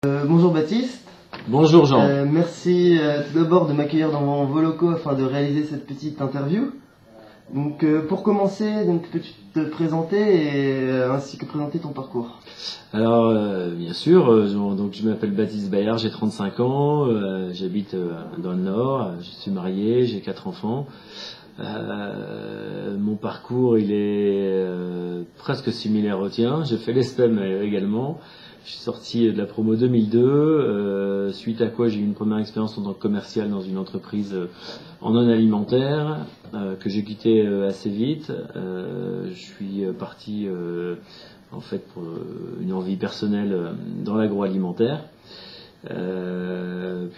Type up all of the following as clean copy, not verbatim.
Bonjour Baptiste. Bonjour Jean. Merci tout d'abord de m'accueillir dans vos locaux afin de réaliser cette petite interview. Donc pour commencer, peux-tu te présenter ainsi que présenter ton parcours? Alors bien sûr, donc je m'appelle Baptiste Bayard, j'ai 35 ans, j'habite dans le Nord, je suis marié, j'ai 4 enfants. Mon parcours il est presque similaire au tien. J'ai fait l'ESPEM également. Je suis sorti de la promo 2002, suite à quoi j'ai eu une première expérience en tant que commercial dans une entreprise en non alimentaire que j'ai quitté assez vite. Je suis parti en fait pour une envie personnelle dans l'agroalimentaire.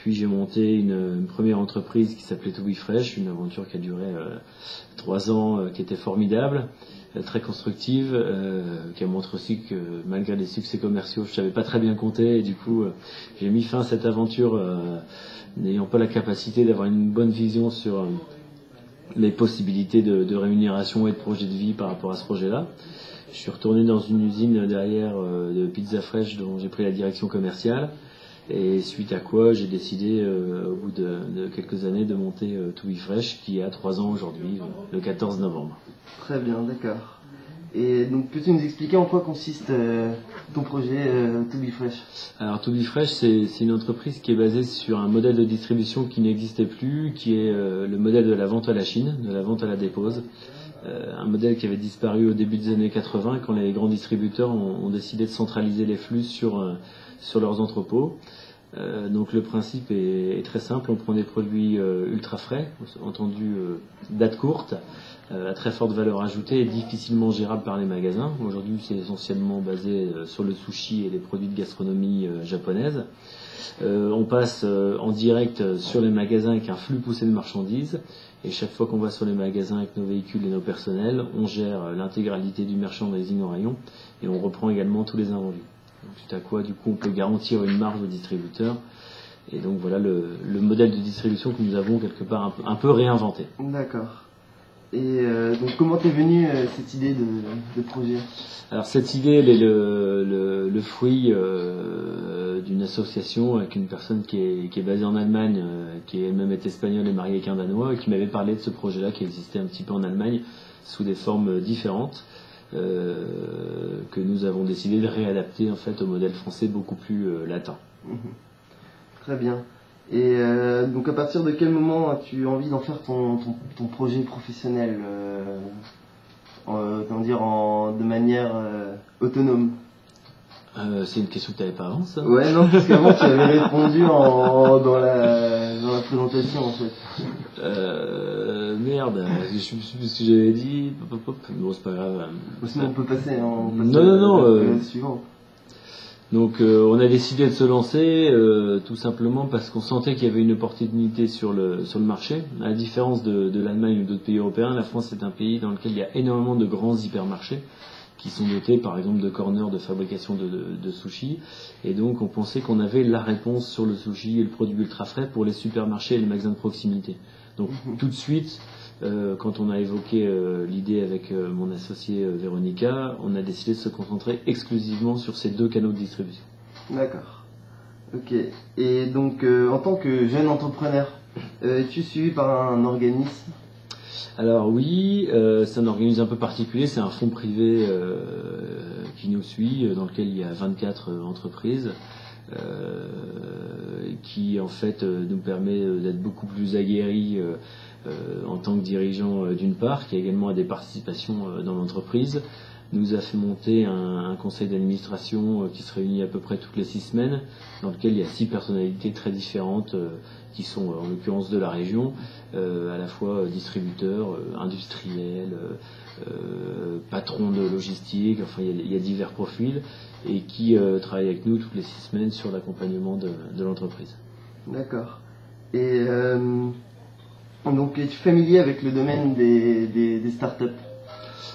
Puis j'ai monté une première entreprise qui s'appelait To Be Fresh, une aventure qui a duré 3 ans, qui était formidable, très constructive, qui montre aussi que malgré les succès commerciaux, je savais pas très bien compter et du coup j'ai mis fin à cette aventure n'ayant pas la capacité d'avoir une bonne vision sur les possibilités de rémunération et de projet de vie par rapport à ce projet-là. Je suis retourné dans une usine derrière de Pizza Fresh dont j'ai pris la direction commerciale. Et suite à quoi j'ai décidé au bout de quelques années de monter To Be Fresh qui a 3 ans aujourd'hui, le 14 novembre. Très bien, d'accord. Et donc peux-tu nous expliquer en quoi consiste ton projet To Be Fresh? Alors To Be Fresh c'est une entreprise qui est basée sur un modèle de distribution qui n'existait plus, qui est le modèle de la vente à la Chine, de la vente à la dépose. Un modèle qui avait disparu au début des années 80 quand les grands distributeurs ont décidé de centraliser les flux sur leurs entrepôts. Donc le principe est très simple, on prend des produits ultra frais, entendu date courte, à très forte valeur ajoutée et difficilement gérable par les magasins. Aujourd'hui c'est essentiellement basé sur le sushi et les produits de gastronomie japonaise. On passe en direct sur les magasins avec un flux poussé de marchandises et chaque fois qu'on va sur les magasins avec nos véhicules et nos personnels, on gère l'intégralité du merchandising en rayon et on reprend également tous les invendus. Donc, suite à quoi, du coup, on peut garantir une marge au distributeur. Et donc, voilà le modèle de distribution que nous avons quelque part un peu réinventé. D'accord. Et donc, comment t'es venue cette idée de projet? Alors, cette idée, elle est le fruit d'une association avec une personne qui est basée en Allemagne, qui elle-même est espagnole et mariée avec un Danois, et qui m'avait parlé de ce projet-là qui existait un petit peu en Allemagne sous des formes différentes. Que nous avons décidé de réadapter en fait au modèle français beaucoup plus latin. Très bien. Et donc à partir de quel moment as-tu envie d'en faire ton projet professionnel, de manière autonome? C'est une question que tu n'avais pas avant, ça? Ouais, non, parce qu'avant tu avais répondu dans la présentation en fait. Merde, je sais plus ce que j'avais dit. Bon, c'est pas grave. Sinon on peut passer suivant. Donc on a décidé de se lancer tout simplement parce qu'on sentait qu'il y avait une opportunité sur le marché. À la différence de l'Allemagne ou d'autres pays européens, la France est un pays dans lequel il y a énormément de grands hypermarchés qui sont dotés par exemple de corners de fabrication de sushi, et donc on pensait qu'on avait la réponse sur le sushi et le produit ultra frais pour les supermarchés et les magasins de proximité. Donc tout de suite, quand on a évoqué l'idée avec mon associée Véronica, on a décidé de se concentrer exclusivement sur ces 2 canaux de distribution. D'accord. Ok. Et donc en tant que jeune entrepreneur, es-tu suivi par un organisme? Alors oui, c'est un organisme un peu particulier, c'est un fonds privé qui nous suit, dans lequel il y a 24 entreprises, qui en fait nous permet d'être beaucoup plus aguerris en tant que dirigeant d'une part, qui a également des participations dans l'entreprise. Nous a fait monter un conseil d'administration qui se réunit à peu près toutes les 6 semaines, dans lequel il y a 6 personnalités très différentes qui sont en l'occurrence de la région, à la fois distributeurs, industriels, patrons de logistique, enfin il y a divers profils, et qui travaillent avec nous toutes les 6 semaines sur l'accompagnement de l'entreprise. D'accord. Et donc es-tu familier avec le domaine des startups?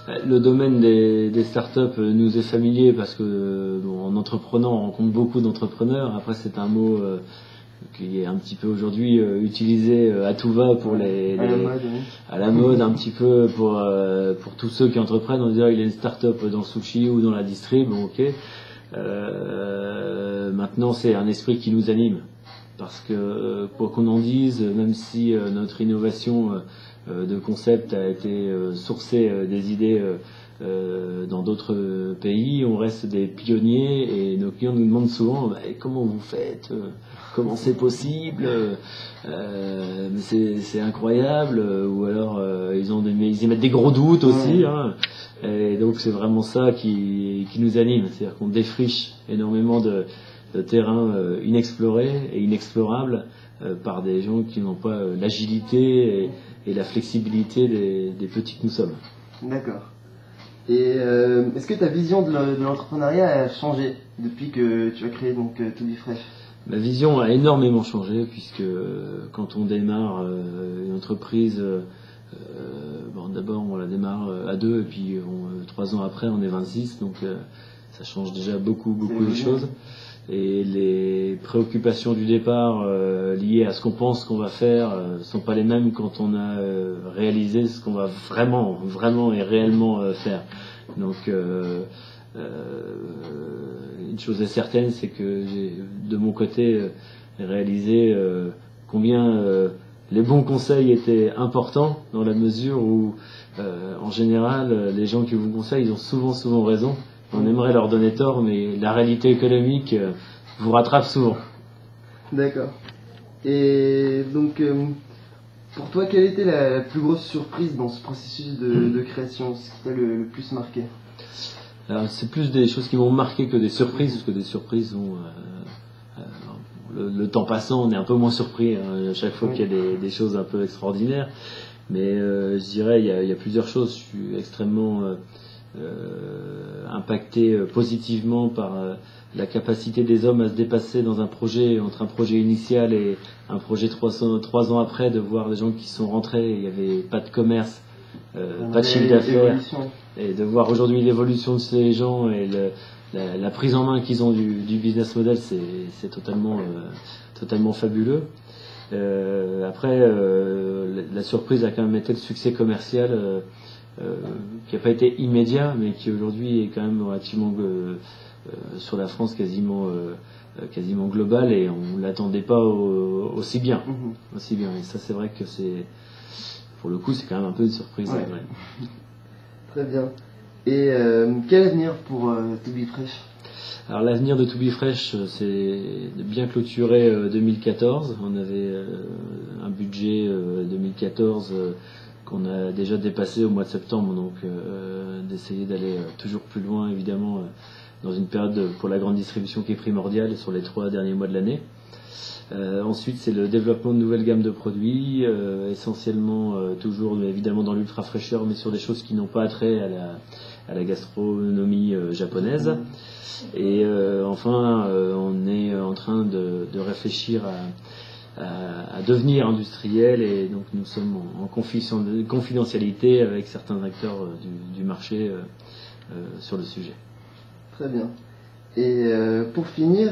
Le domaine des startups nous est familier parce que en entreprenant on rencontre beaucoup d'entrepreneurs. Après c'est un mot qui est un petit peu aujourd'hui utilisé à tout va pour à la mode un petit peu pour tous ceux qui entreprennent. On dirait il y a une start-up dans le sushi ou dans la distrib, bon, ok. Maintenant, c'est un esprit qui nous anime. Parce que, quoi qu'on en dise, même si notre innovation de concept a été sourcée des idées dans d'autres pays, on reste des pionniers et nos clients nous demandent souvent comment vous faites, comment c'est possible, c'est incroyable, ou alors ils émettent des gros doutes aussi. Hein. Et donc c'est vraiment ça qui nous anime, c'est-à-dire qu'on défriche énormément de terrains inexplorés et inexplorables par des gens qui n'ont pas l'agilité et la flexibilité des petits que nous sommes. D'accord. Et est-ce que ta vision de l'entrepreneuriat a changé depuis que tu as créé donc To Be Fresh? Ma vision a énormément changé, puisque quand on démarre une entreprise, d'abord on la démarre à 2 et puis 3 ans après on est 26, donc ça change déjà beaucoup les choses. Et les préoccupations du départ liées à ce qu'on pense qu'on va faire sont pas les mêmes quand on a réalisé ce qu'on va vraiment et réellement faire. Donc une chose est certaine, c'est que j'ai de mon côté réalisé combien les bons conseils étaient importants, dans la mesure où en général les gens qui vous conseillent, ils ont souvent raison. On aimerait leur donner tort, mais la réalité économique vous rattrape souvent. D'accord. Et donc, pour toi, quelle était la plus grosse surprise dans ce processus de création, ce qui t'a le plus marqué? Alors, c'est plus des choses qui m'ont marqué que des surprises, parce que des surprises, le temps passant, on est un peu moins surpris à chaque fois qu'il y a des choses un peu extraordinaires. Mais je dirais, il y a plusieurs choses. Je suis extrêmement impacté positivement par la capacité des hommes à se dépasser dans un projet, entre un projet initial et un projet 3 ans après, de voir des gens qui sont rentrés, il n'y avait pas de commerce, pas de chiffre d'affaires, et de voir aujourd'hui l'évolution de ces gens et la prise en main qu'ils ont du business model, c'est totalement fabuleux. Après, la surprise a quand même été le succès commercial qui n'a pas été immédiat, mais qui aujourd'hui est quand même relativement sur la France quasiment global, et on l'attendait pas aussi bien. Et ça, c'est vrai que pour le coup, c'est quand même un peu une surprise. Ouais. Très bien. Et quel avenir pour To Be Fresh? Alors l'avenir de To Be Fresh, c'est de bien clôturer 2014. On avait un budget 2014 qu'on a déjà dépassé au mois de septembre, donc d'essayer d'aller toujours plus loin, évidemment, dans une période pour la grande distribution qui est primordiale sur les 3 derniers mois de l'année. Ensuite, c'est le développement de nouvelles gammes de produits, essentiellement toujours évidemment dans l'ultra fraîcheur, mais sur des choses qui n'ont pas attrait à la gastronomie japonaise. Et enfin, on est en train de réfléchir à devenir industriel, et donc nous sommes en confidentialité avec certains acteurs du marché sur le sujet. Très bien. Et pour finir,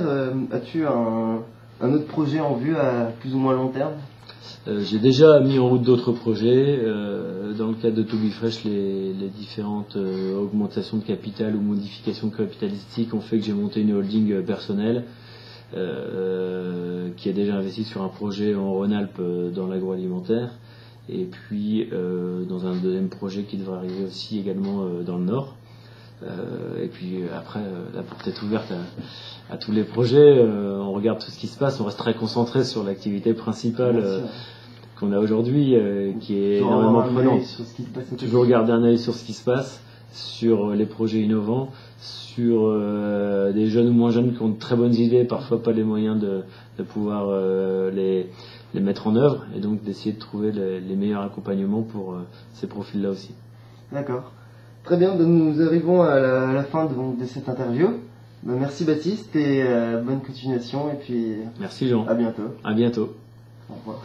as-tu un autre projet en vue à plus ou moins long terme? J'ai déjà mis en route d'autres projets. Dans le cadre de To Be Fresh, les différentes augmentations de capital ou modifications capitalistiques ont fait que j'ai monté une holding personnelle qui a déjà investi sur un projet en Rhône-Alpes dans l'agroalimentaire, et puis dans un deuxième projet qui devrait arriver aussi également dans le Nord. Et puis après, la porte est ouverte à tous les projets. On regarde tout ce qui se passe, on reste très concentré sur l'activité principale qu'on a aujourd'hui, qui est énormément prenante. Toujours garder un œil sur ce qui se passe, sur les projets innovants, sur des jeunes ou moins jeunes qui ont de très bonnes idées, parfois pas les moyens de pouvoir les mettre en œuvre, et donc d'essayer de trouver les meilleurs accompagnements pour ces profils-là aussi. D'accord. Très bien, nous arrivons à la fin de cette interview. Merci Baptiste, et bonne continuation, et puis merci Jean. À bientôt. À bientôt. Au revoir.